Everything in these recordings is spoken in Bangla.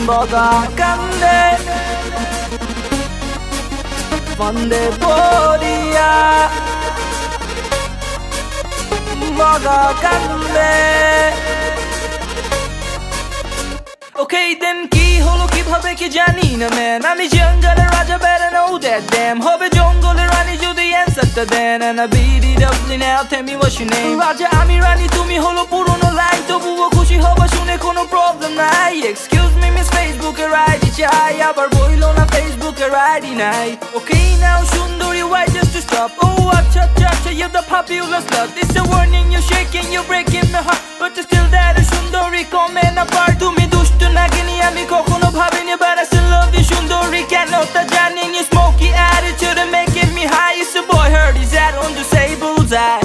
বগা কান্দে ফান্দে পড়িয়া বগা কান্দে Okay then কি হলো কিভাবে কি জানি না man আমি জঙ্গলের রাজা better know that damn হবে জঙ্গলের রানী যদি answerটা দেন and I beat it up now tell me what's your name রাজা আমি রানী তুমি হলো পুরনো লাইন তবুও খুশি হবা শুনে কোনো প্রবলেম নাই excuse me miss Facebook এর আইডি চাই আবার বইলো না Facebook এর আইডি নাই Okay now সুন্দরী why just to stop oh acha acha you're the popular slut this a warning you're shaking you're breaking my heart but still that সুন্দরী কমে না পার তুমি দুষ্ট নাগিনী আমি কখনো ভাবিনি but I still love you সুন্দরী কেন তা জানি your smoky attitude and making me high it's a boy heard his ad on the say bullseye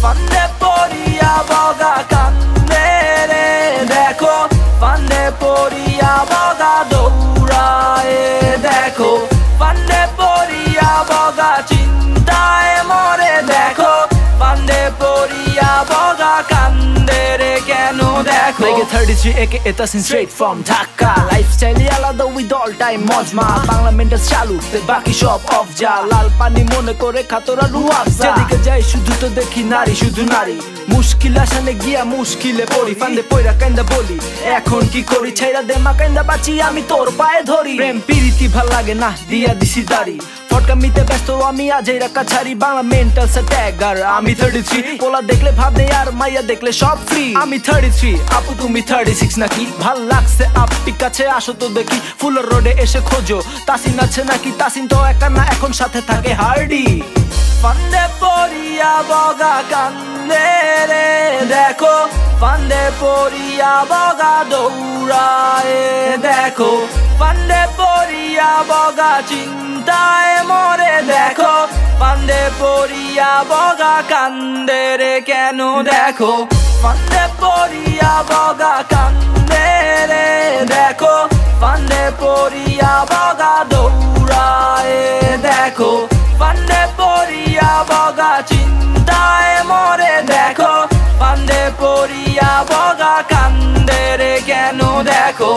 ফান্দে পড়িয়া বগা কান্দে রে দেখো ফান্দে পড়িয়া বগা দৌড়ায় দেখো ফান্দে পড়িয়া বগা চিন্তায় মরে দেখো ফান্দে পড়িয়া বগা কান্দে রে কেন দেখো Make it 33 aka Etasin straight from Dhaka Lifestyle আলাদা with all time মজমা বাংলা মেন্টাল চালু বাকি সব অফ যা লাল পানি মনে করে খাতরা রুয়াফজা যেদিকে যাই শুধু তো দেখি নারী শুধু নারী মুশকিল আসানে গিয়া মুশকিলে পড়ি ফান্দে পয়রা কান্দা বলি এখন কি করি ছাইরা দে মা কান্দা বাঁচি আমি তোর পায়ে ধরি প্রেম প্রীতি ভাল লাগে না দিয়া দিছি দাড়ি ফটকামিতে ব্যস্ত আমি আজই রাখা ছাড়ি বাংলা মেন্টাল স্যাটাগার আমি 33 পোলা দেখলে ভাবে আর মাইয়া দেখলে সব ফ্রি আমি 33 আপু তুমি 36 নাকি ভাল লাগছে আপনি কাছে আসো তো দেখি ফুলের রোডে এসে খোঁজো তাসিন আছে নাকি তাসিন তো একা না এখন সাথে থাকে হার্ডি ফান্দে পড়িয়া বগা কান্দে রে দেখো ফান্দে পড়িয়া বগা দৌড়ায় দেখো ফান্দে পড়িয়া বগা চিন্তায় মরে দেখো ফান্দে পড়িয়া বগা কান্দে রে কেন দেখো ফান্দে পড়িয়া বগা কান্দে রে দেখো ফান্দে পড়িয়া বগা দৌড়ায় দেখো ফান্দে পড়িয়া বগা চিন্তায় মরে দেখো ফান্দে পড়িয়া বগা কান্দে রে কেন দেখো